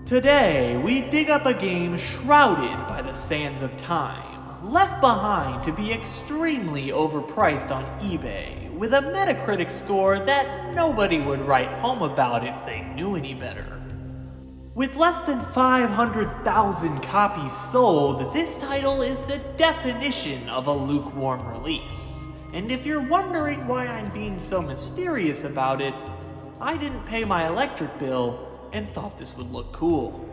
Today, we dig up a game shrouded by the sands of time, left behind to be extremely overpriced on eBay, with a Metacritic score that nobody would write home about if they knew any better. With less than 500,000 copies sold, this title is the definition of a lukewarm release. And if you're wondering why I'm being so mysterious about it, I didn't pay my electric bill and thought this would look cool.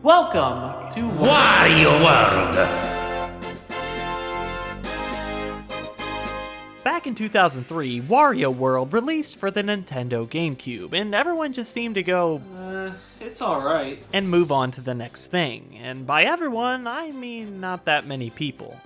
Welcome to Wario World! Back in 2003, Wario World released for the Nintendo GameCube, and everyone just seemed to go, it's alright, and move on to the next thing. And by everyone, I mean not that many people.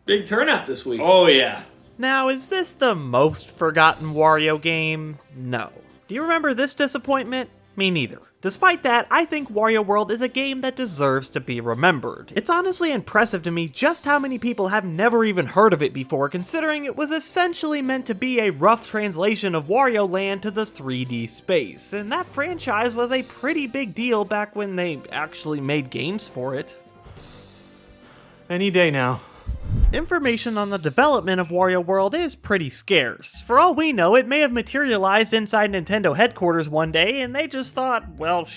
Big turnout this week. Oh yeah. Now, is this the most forgotten Wario game? No. Do you remember this disappointment? Me neither. Despite that, I think Wario World is a game that deserves to be remembered. It's honestly impressive to me just how many people have never even heard of it before, considering it was essentially meant to be a rough translation of Wario Land to the 3D space, and that franchise was a pretty big deal back when they actually made games for it. Any day now. Information on the development of Wario World is pretty scarce. For all we know, it may have materialized inside Nintendo headquarters one day and they just thought, well,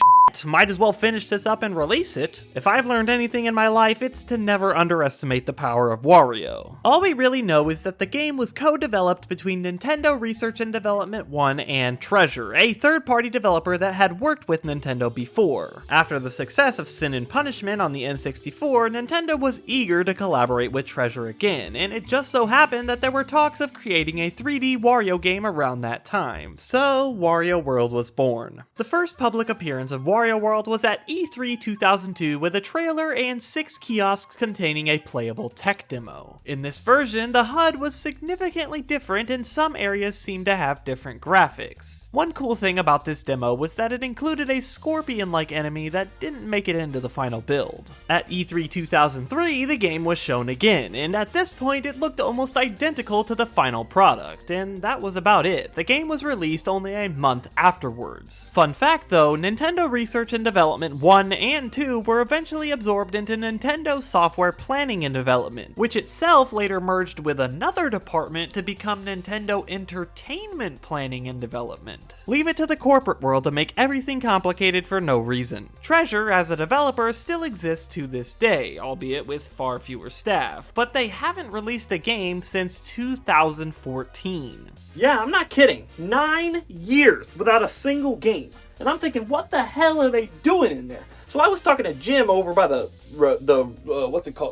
might as well finish this up and release it. If I've learned anything in my life, it's to never underestimate the power of Wario. All we really know is that the game was co-developed between Nintendo Research and Development 1 and Treasure, a third-party developer that had worked with Nintendo before. After the success of Sin and Punishment on the N64, Nintendo was eager to collaborate with Treasure again, and it just so happened that there were talks of creating a 3D Wario game around that time. So, Wario World was born. The first public appearance of Wario World was at E3 2002 with a trailer and 6 kiosks containing a playable tech demo. In this version, the HUD was significantly different and some areas seemed to have different graphics. One cool thing about this demo was that it included a scorpion-like enemy that didn't make it into the final build. At E3 2003, the game was shown again, and at this point it looked almost identical to the final product, and that was about it. The game was released only a month afterwards. Fun fact though, Nintendo Research and Development 1 and 2 were eventually absorbed into Nintendo Software Planning and Development, which itself later merged with another department to become Nintendo Entertainment Planning and Development. Leave it to the corporate world to make everything complicated for no reason. Treasure, as a developer, still exists to this day, albeit with far fewer staff, but they haven't released a game since 2014. Yeah, I'm not kidding. 9 years without a single game. And I'm thinking, what the hell are they doing in there? So I was talking to Jim over by the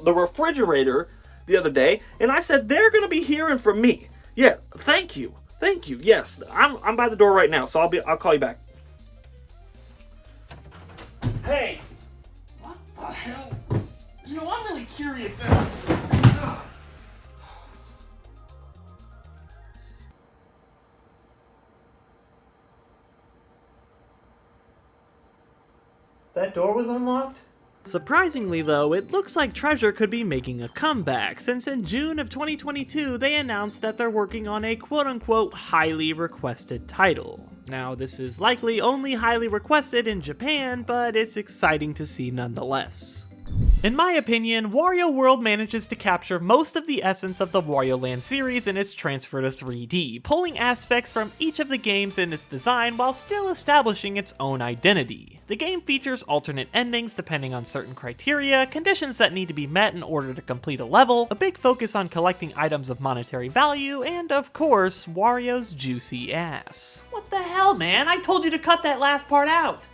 refrigerator the other day, and I said, they're going to be hearing from me. Yeah, thank you. Thank you. Yes, I'm by the door right now, so I'll call you back. Hey, what the hell? You know, I'm really curious. That door was unlocked? Surprisingly though, it looks like Treasure could be making a comeback, since in June of 2022 they announced that they're working on a quote-unquote highly requested title. Now this is likely only highly requested in Japan, but it's exciting to see nonetheless. In my opinion, Wario World manages to capture most of the essence of the Wario Land series in its transfer to 3D, pulling aspects from each of the games in its design while still establishing its own identity. The game features alternate endings depending on certain criteria, conditions that need to be met in order to complete a level, a big focus on collecting items of monetary value, and of course, Wario's juicy ass. What the hell, man? I told you to cut that last part out.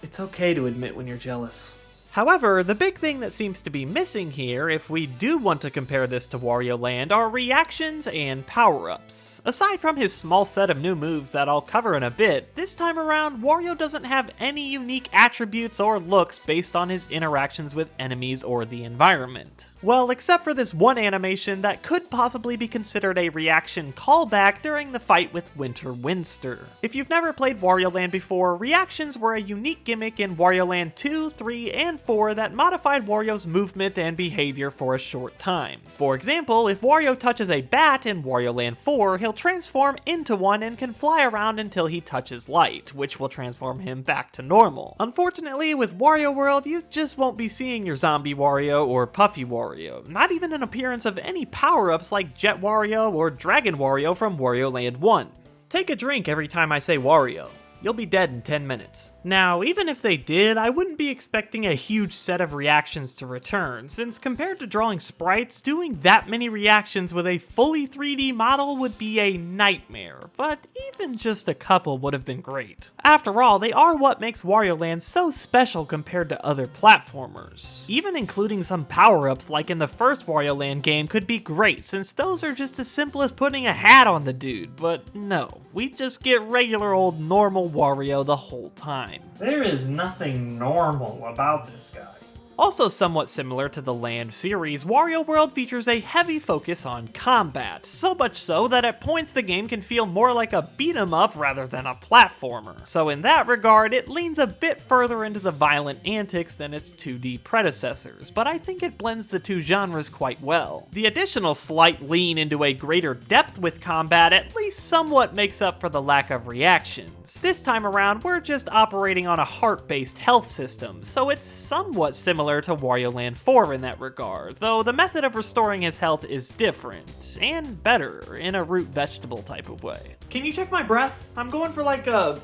It's okay to admit when you're jealous. However, the big thing that seems to be missing here, if we do want to compare this to Wario Land, are reactions and power-ups. Aside from his small set of new moves that I'll cover in a bit, this time around Wario doesn't have any unique attributes or looks based on his interactions with enemies or the environment. Well, except for this one animation that could possibly be considered a reaction callback during the fight with Winter Winster. If you've never played Wario Land before, reactions were a unique gimmick in Wario Land 2, 3, and 4 that modified Wario's movement and behavior for a short time. For example, if Wario touches a bat in Wario Land 4, he'll transform into one and can fly around until he touches light, which will transform him back to normal. Unfortunately, with Wario World, you just won't be seeing your Zombie Wario or Puffy Wario. Not even an appearance of any power-ups like Jet Wario or Dragon Wario from Wario Land 1. Take a drink every time I say Wario. You'll be dead in 10 minutes. Now, even if they did, I wouldn't be expecting a huge set of reactions to return, since compared to drawing sprites, doing that many reactions with a fully 3D model would be a nightmare, but even just a couple would have been great. After all, they are what makes Wario Land so special compared to other platformers. Even including some power-ups like in the first Wario Land game could be great, since those are just as simple as putting a hat on the dude, but no, we just get regular old normal Wario the whole time. There is nothing normal about this guy. Also somewhat similar to the Land series, Wario World features a heavy focus on combat, so much so that at points the game can feel more like a beat-em-up rather than a platformer. So in that regard, it leans a bit further into the violent antics than its 2D predecessors, but I think it blends the two genres quite well. The additional slight lean into a greater depth with combat at least somewhat makes up for the lack of reactions. This time around, we're just operating on a heart-based health system, so it's somewhat similar to Wario Land 4 in that regard, though the method of restoring his health is different, and better, in a root vegetable type of way. Can you check my breath? I'm going for like a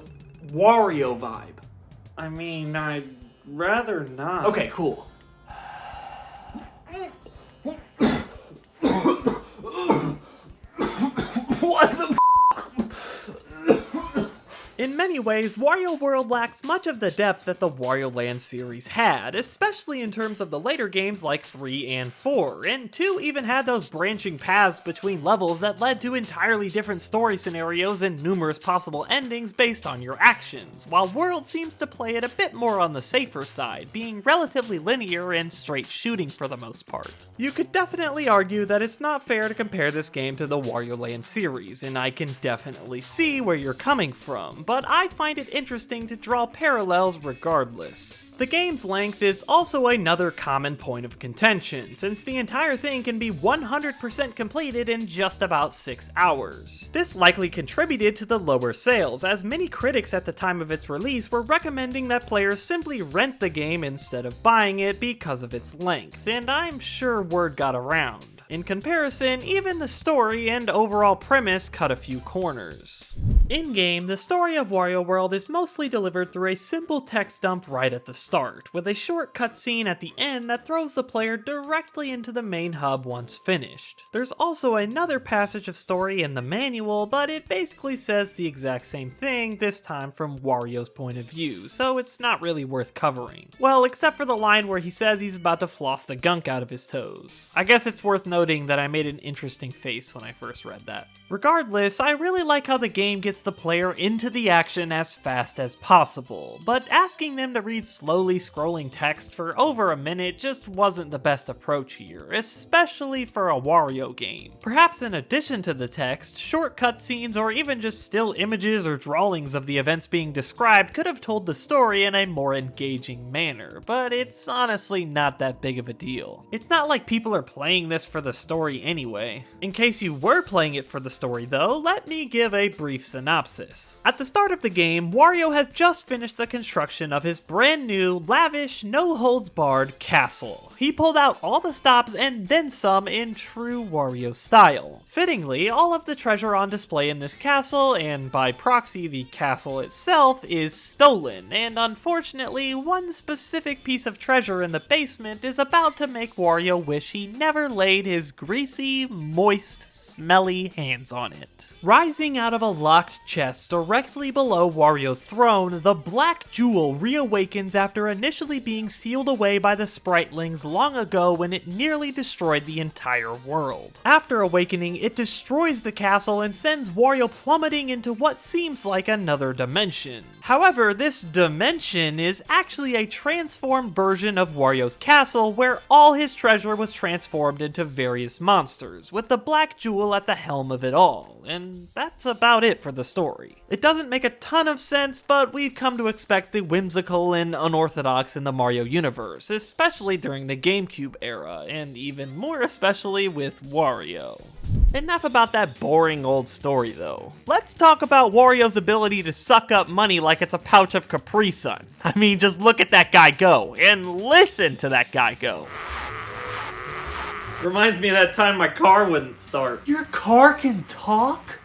Wario vibe. I mean, I'd rather not. Okay, cool. What the In many ways, Wario World lacks much of the depth that the Wario Land series had, especially in terms of the later games like 3 and 4, and 2 even had those branching paths between levels that led to entirely different story scenarios and numerous possible endings based on your actions, while World seems to play it a bit more on the safer side, being relatively linear and straight shooting for the most part. You could definitely argue that it's not fair to compare this game to the Wario Land series, and I can definitely see where you're coming from, but I find it interesting to draw parallels regardless. The game's length is also another common point of contention, since the entire thing can be 100% completed in just about 6 hours. This likely contributed to the lower sales, as many critics at the time of its release were recommending that players simply rent the game instead of buying it because of its length, and I'm sure word got around. In comparison, even the story and overall premise cut a few corners. In-game, the story of Wario World is mostly delivered through a simple text dump right at the start, with a short cutscene at the end that throws the player directly into the main hub once finished. There's also another passage of story in the manual, but it basically says the exact same thing, this time from Wario's point of view, so it's not really worth covering. Well, except for the line where he says he's about to floss the gunk out of his toes. I guess it's worth noting that I made an interesting face when I first read that. Regardless, I really like how the game gets the player into the action as fast as possible, but asking them to read slowly scrolling text for over a minute just wasn't the best approach here, especially for a Wario game. Perhaps in addition to the text, short cutscenes or even just still images or drawings of the events being described could have told the story in a more engaging manner, but it's honestly not that big of a deal. It's not like people are playing this for the story anyway. In case you were playing it for the story though, let me give a brief synopsis. At the start of the game, Wario has just finished the construction of his brand new, lavish, no-holds-barred castle. He pulled out all the stops and then some in true Wario style. Fittingly, all of the treasure on display in this castle, and by proxy the castle itself, is stolen, and unfortunately, one specific piece of treasure in the basement is about to make Wario wish he never laid his greasy, moist, smelly hands on it. Rising out of a locked last chest, directly below Wario's throne, the Black Jewel reawakens after initially being sealed away by the Spritelings long ago when it nearly destroyed the entire world. After awakening, it destroys the castle and sends Wario plummeting into what seems like another dimension. However, this dimension is actually a transformed version of Wario's castle where all his treasure was transformed into various monsters, with the Black Jewel at the helm of it all, and that's about it for the story. It doesn't make a ton of sense, but we've come to expect the whimsical and unorthodox in the Mario universe, especially during the GameCube era, and even more especially with Wario. Enough about that boring old story though. Let's talk about Wario's ability to suck up money like it's a pouch of Capri Sun. I mean, just look at that guy go, and listen to that guy go. Reminds me of that time my car wouldn't start. Your car can talk?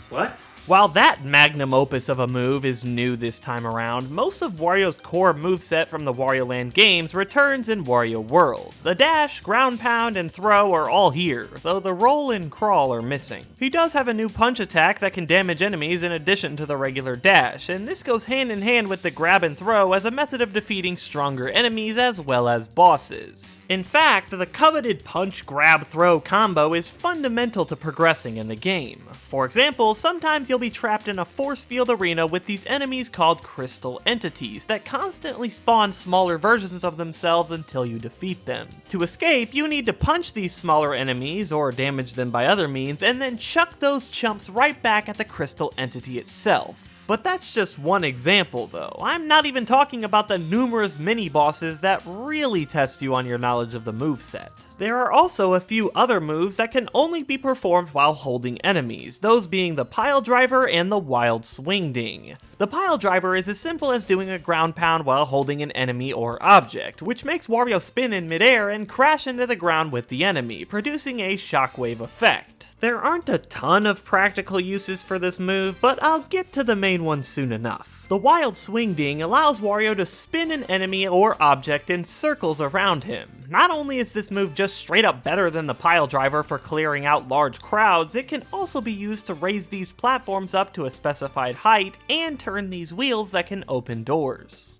What? While that magnum opus of a move is new this time around, most of Wario's core moveset from the Wario Land games returns in Wario World. The dash, ground pound, and throw are all here, though the roll and crawl are missing. He does have a new punch attack that can damage enemies in addition to the regular dash, and this goes hand in hand with the grab and throw as a method of defeating stronger enemies as well as bosses. In fact, the coveted punch, grab, throw combo is fundamental to progressing in the game. For example, sometimes you'll be trapped in a force field arena with these enemies called crystal entities that constantly spawn smaller versions of themselves until you defeat them. To escape, you need to punch these smaller enemies or damage them by other means and then chuck those chumps right back at the crystal entity itself. But that's just one example though. I'm not even talking about the numerous mini-bosses that really test you on your knowledge of the moveset. There are also a few other moves that can only be performed while holding enemies, those being the pile driver and the wild swing ding. The pile driver is as simple as doing a ground pound while holding an enemy or object, which makes Wario spin in midair and crash into the ground with the enemy, producing a shockwave effect. There aren't a ton of practical uses for this move, but I'll get to the main one soon enough. The wild swing ding allows Wario to spin an enemy or object in circles around him. Not only is this move just straight up better than the pile driver for clearing out large crowds, it can also be used to raise these platforms up to a specified height and turn these wheels that can open doors.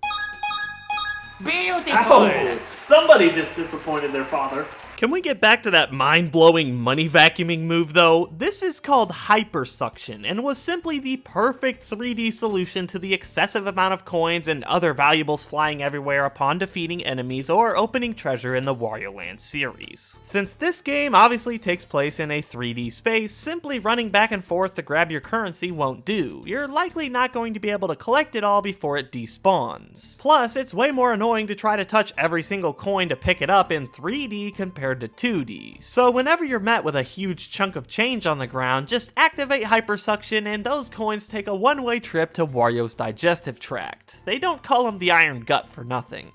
Beautiful! Ow! Somebody just disappointed their father. Can we get back to that mind-blowing money vacuuming move though? This is called hypersuction and was simply the perfect 3D solution to the excessive amount of coins and other valuables flying everywhere upon defeating enemies or opening treasure in the Wario Land series. Since this game obviously takes place in a 3D space, simply running back and forth to grab your currency won't do. You're likely not going to be able to collect it all before it despawns. Plus, it's way more annoying to try to touch every single coin to pick it up in 3D compared to 2D. So whenever you're met with a huge chunk of change on the ground, just activate hypersuction and those coins take a one-way trip to Wario's digestive tract. They don't call him the Iron Gut for nothing.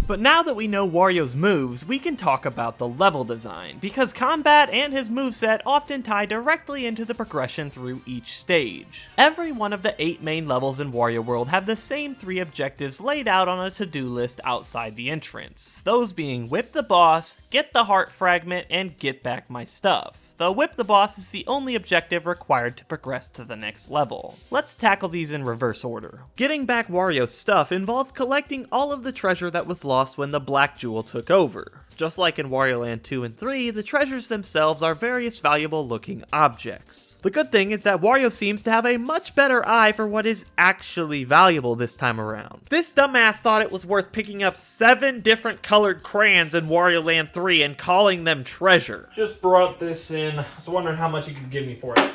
But now that we know Wario's moves, we can talk about the level design, because combat and his moveset often tie directly into the progression through each stage. Every one of the 8 main levels in Wario World have the same 3 objectives laid out on a to-do list outside the entrance, those being whip the boss, get the heart fragment, and get back my stuff. Though whip the boss is the only objective required to progress to the next level. Let's tackle these in reverse order. Getting back Wario's stuff involves collecting all of the treasure that was lost when the Black Jewel took over. Just like in Wario Land 2 and 3, the treasures themselves are various valuable looking objects. The good thing is that Wario seems to have a much better eye for what is actually valuable this time around. This dumbass thought it was worth picking up 7 different colored crayons in Wario Land 3 and calling them treasure. Just brought this in. I was wondering how much you could give me for it.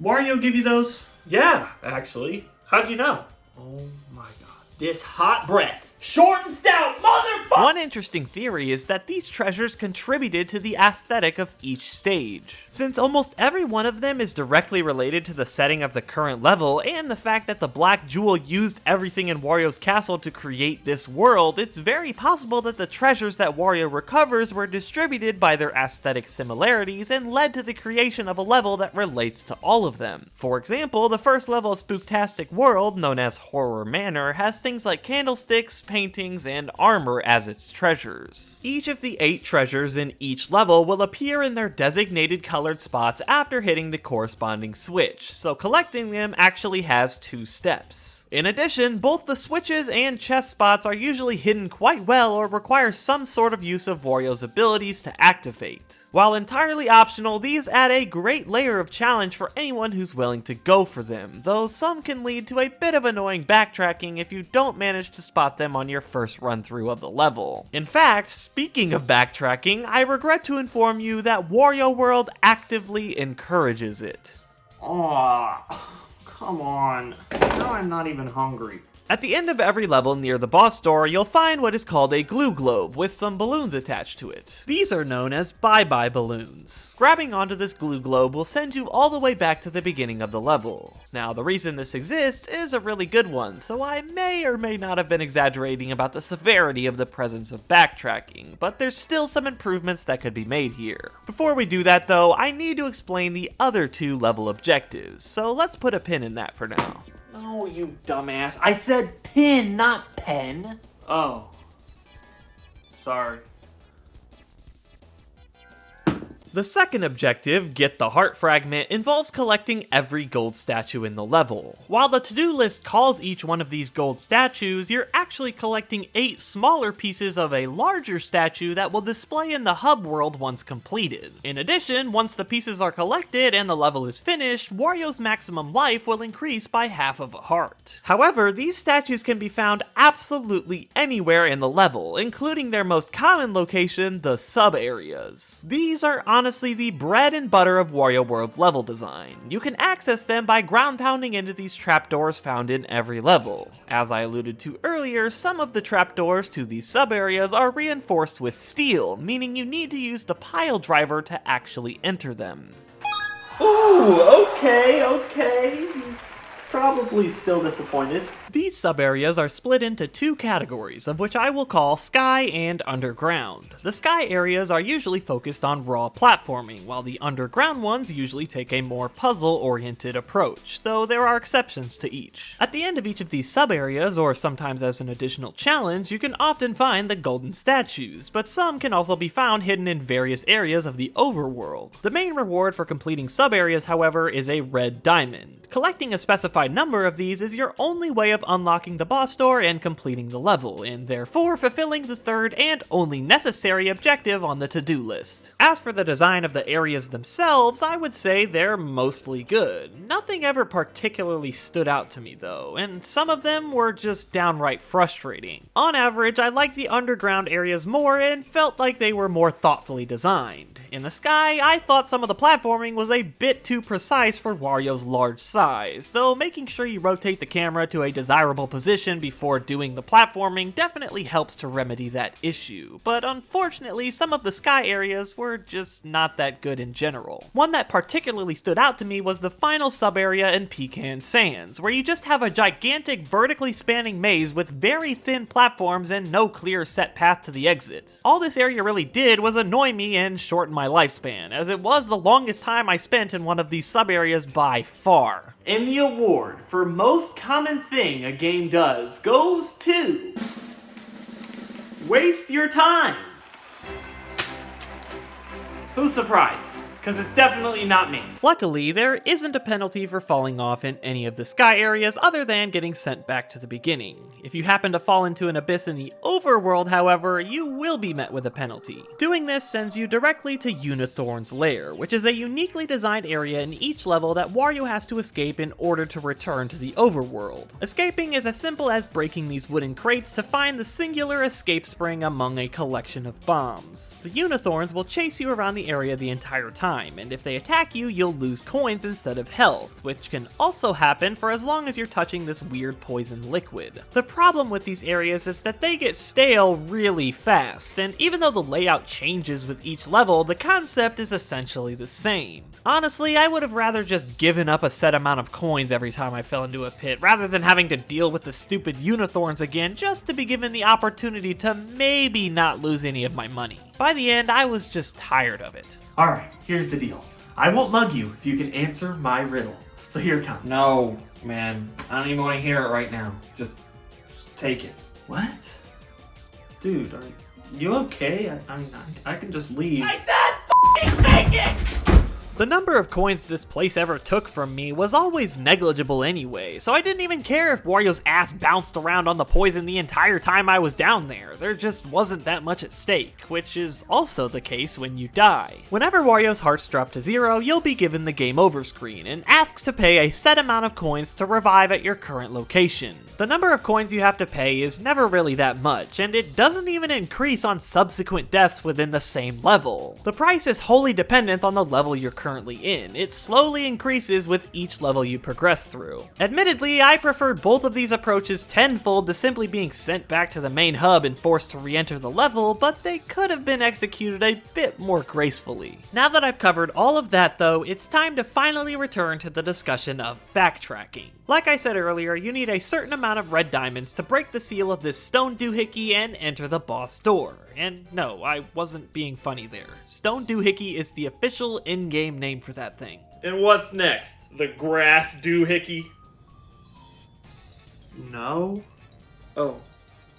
Wario give you those? Yeah, actually. How'd you know? Oh my god. This hot breath. Short and stout, motherfucker! One interesting theory is that these treasures contributed to the aesthetic of each stage. Since almost every one of them is directly related to the setting of the current level, and the fact that the Black Jewel used everything in Wario's castle to create this world, it's very possible that the treasures that Wario recovers were distributed by their aesthetic similarities and led to the creation of a level that relates to all of them. For example, the first level of Spooktastic World, known as Horror Manor, has things like candlesticks, paintings, and armor as its treasures. Each of the 8 treasures in each level will appear in their designated colored spots after hitting the corresponding switch, so collecting them actually has 2 steps. In addition, both the switches and chest spots are usually hidden quite well or require some sort of use of Wario's abilities to activate. While entirely optional, these add a great layer of challenge for anyone who's willing to go for them, though some can lead to a bit of annoying backtracking if you don't manage to spot them on your first run through of the level. In fact, speaking of backtracking, I regret to inform you that Wario World actively encourages it. Aw. Come on. Now I'm not even hungry. At the end of every level near the boss door, you'll find what is called a glue globe with some balloons attached to it. These are known as bye-bye balloons. Grabbing onto this glue globe will send you all the way back to the beginning of the level. Now, the reason this exists is a really good one, so I may or may not have been exaggerating about the severity of the presence of backtracking, but there's still some improvements that could be made here. Before we do that though, I need to explain the other 2 level objectives, so let's put a pin in that for now. Oh, you dumbass. I said pin, not pen. Oh. Sorry. The second objective, Get the Heart Fragment, involves collecting every gold statue in the level. While the to-do list calls each one of these gold statues, you're actually collecting 8 smaller pieces of a larger statue that will display in the hub world once completed. In addition, once the pieces are collected and the level is finished, Wario's maximum life will increase by half of a heart. However, these statues can be found absolutely anywhere in the level, including their most common location, the sub-areas. These are honestly the bread and butter of Wario World's level design. You can access them by ground pounding into these trapdoors found in every level. As I alluded to earlier, some of the trapdoors to these sub-areas are reinforced with steel, meaning you need to use the pile driver to actually enter them. Ooh, okay. He's probably still disappointed. These sub-areas are split into 2 categories, of which I will call Sky and Underground. The Sky areas are usually focused on raw platforming, while the Underground ones usually take a more puzzle-oriented approach, though there are exceptions to each. At the end of each of these sub-areas, or sometimes as an additional challenge, you can often find the golden statues, but some can also be found hidden in various areas of the overworld. The main reward for completing sub-areas, however, is a red diamond. Collecting a specified number of these is your only way of unlocking the boss door and completing the level, and therefore fulfilling the third and only necessary objective on the to-do list. As for the design of the areas themselves, I would say they're mostly good. Nothing ever particularly stood out to me though, and some of them were just downright frustrating. On average, I liked the underground areas more and felt like they were more thoughtfully designed. In the Sky, I thought some of the platforming was a bit too precise for Wario's large size, though making sure you rotate the camera to a desirable position before doing the platforming definitely helps to remedy that issue, but unfortunately some of the Sky areas were just not that good in general. One that particularly stood out to me was the final sub-area in Pecan Sands, where you just have a gigantic vertically spanning maze with very thin platforms and no clear set path to the exit. All this area really did was annoy me and shorten my lifespan, as it was the longest time I spent in one of these sub-areas by far. And the award for most common thing a game does goes to... Waste your time! Who's surprised? Because it's definitely not me. Luckily, there isn't a penalty for falling off in any of the Sky areas other than getting sent back to the beginning. If you happen to fall into an abyss in the overworld, however, you will be met with a penalty. Doing this sends you directly to Unithorn's lair, which is a uniquely designed area in each level that Wario has to escape in order to return to the overworld. Escaping is as simple as breaking these wooden crates to find the singular escape spring among a collection of bombs. The Unithorns will chase you around the area the entire time, and if they attack you, you'll lose coins instead of health, which can also happen for as long as you're touching this weird poison liquid. The problem with these areas is that they get stale really fast, and even though the layout changes with each level, the concept is essentially the same. Honestly, I would have rather just given up a set amount of coins every time I fell into a pit, rather than having to deal with the stupid Unithorns again just to be given the opportunity to maybe not lose any of my money. By the end, I was just tired of it. Alright, here's the deal. I won't mug you if you can answer my riddle. So here it comes. No, man. I don't even want to hear it right now. Just take it. What? Dude, are you okay? I mean, I can just leave. I said f***ing take it! The number of coins this place ever took from me was always negligible anyway, so I didn't even care if Wario's ass bounced around on the poison the entire time I was down there. There just wasn't that much at stake, which is also the case when you die. Whenever Wario's hearts drop to 0, you'll be given the game over screen, and asks to pay a set amount of coins to revive at your current location. The number of coins you have to pay is never really that much, and it doesn't even increase on subsequent deaths within the same level. The price is wholly dependent on the level you're currently in. It slowly increases with each level you progress through. Admittedly, I preferred both of these approaches tenfold to simply being sent back to the main hub and forced to re-enter the level, but they could have been executed a bit more gracefully. Now that I've covered all of that though, it's time to finally return to the discussion of backtracking. Like I said earlier, you need a certain amount of red diamonds to break the seal of this stone doohickey and enter the boss door. And no, I wasn't being funny there. Stone doohickey is the official in-game name for that thing. And what's next? The grass doohickey? No. Oh.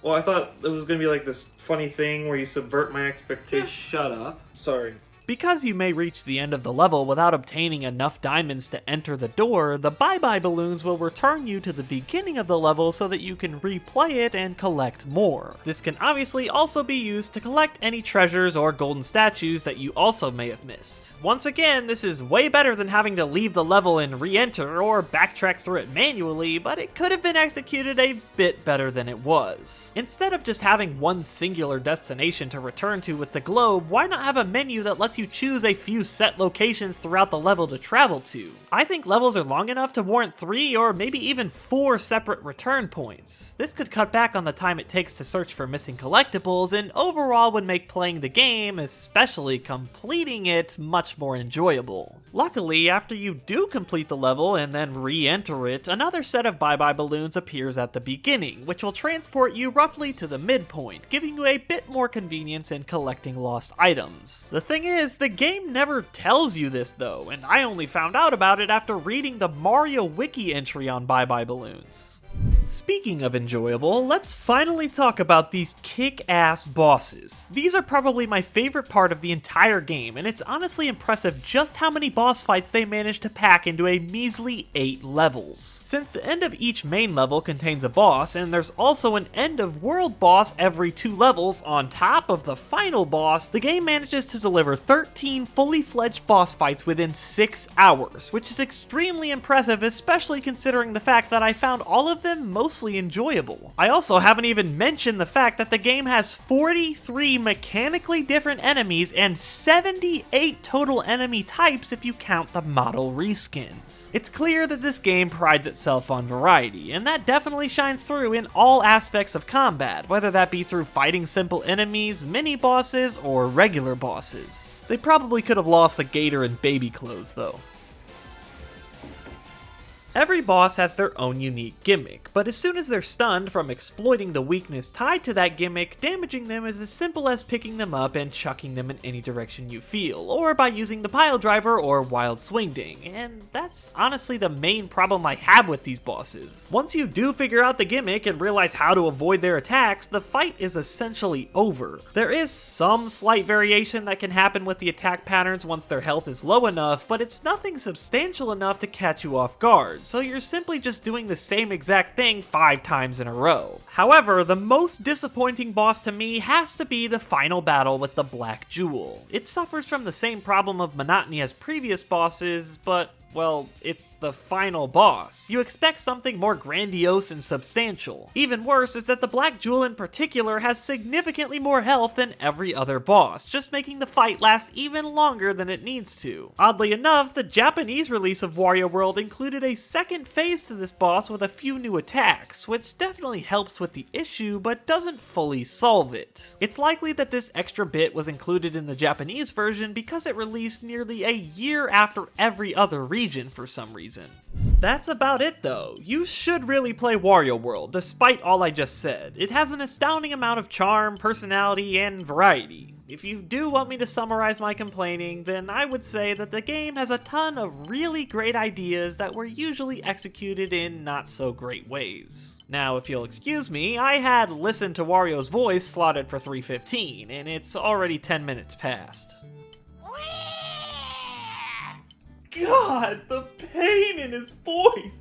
Well, I thought it was gonna be like this funny thing where you subvert my expectations. Shut up. Sorry. Because you may reach the end of the level without obtaining enough diamonds to enter the door, the bye-bye balloons will return you to the beginning of the level so that you can replay it and collect more. This can obviously also be used to collect any treasures or golden statues that you also may have missed. Once again, this is way better than having to leave the level and re-enter or backtrack through it manually, but it could have been executed a bit better than it was. Instead of just having one singular destination to return to with the globe, why not have a menu that lets you choose a few set locations throughout the level to travel to? I think levels are long enough to warrant 3 or maybe even 4 separate return points. This could cut back on the time it takes to search for missing collectibles and overall would make playing the game, especially completing it, much more enjoyable. Luckily, after you do complete the level and then re-enter it, another set of bye-bye balloons appears at the beginning, which will transport you roughly to the midpoint, giving you a bit more convenience in collecting lost items. The thing is, the game never tells you this though, and I only found out about it after reading the Mario Wiki entry on bye-bye balloons. Speaking of enjoyable, let's finally talk about these kick-ass bosses. These are probably my favorite part of the entire game, and it's honestly impressive just how many boss fights they managed to pack into a measly 8 levels. Since the end of each main level contains a boss, and there's also an end-of-world boss every 2 levels on top of the final boss, the game manages to deliver 13 fully fledged boss fights within 6 hours, which is extremely impressive, especially considering the fact that I found all of them mostly enjoyable. I also haven't even mentioned the fact that the game has 43 mechanically different enemies and 78 total enemy types if you count the model reskins. It's clear that this game prides itself on variety, and that definitely shines through in all aspects of combat, whether that be through fighting simple enemies, mini-bosses, or regular bosses. They probably could have lost the gator in baby clothes though. Every boss has their own unique gimmick, but as soon as they're stunned from exploiting the weakness tied to that gimmick, damaging them is as simple as picking them up and chucking them in any direction you feel, or by using the pile driver or wild swing ding, and that's honestly the main problem I have with these bosses. Once you do figure out the gimmick and realize how to avoid their attacks, the fight is essentially over. There is some slight variation that can happen with the attack patterns once their health is low enough, but it's nothing substantial enough to catch you off guard, so you're simply just doing the same exact thing 5 times in a row. However, the most disappointing boss to me has to be the final battle with the Black Jewel. It suffers from the same problem of monotony as previous bosses, but well, it's the final boss. You expect something more grandiose and substantial. Even worse is that the Black Jewel in particular has significantly more health than every other boss, just making the fight last even longer than it needs to. Oddly enough, the Japanese release of Wario World included a second phase to this boss with a few new attacks, which definitely helps with the issue, but doesn't fully solve it. It's likely that this extra bit was included in the Japanese version because it released nearly a year after every other region for some reason. That's about it though. You should really play Wario World, despite all I just said. It has an astounding amount of charm, personality, and variety. If you do want me to summarize my complaining, then I would say that the game has a ton of really great ideas that were usually executed in not so great ways. Now, if you'll excuse me, I had Listen to Wario's voice slotted for 3:15, and it's already 10 minutes past. God, the pain in his voice.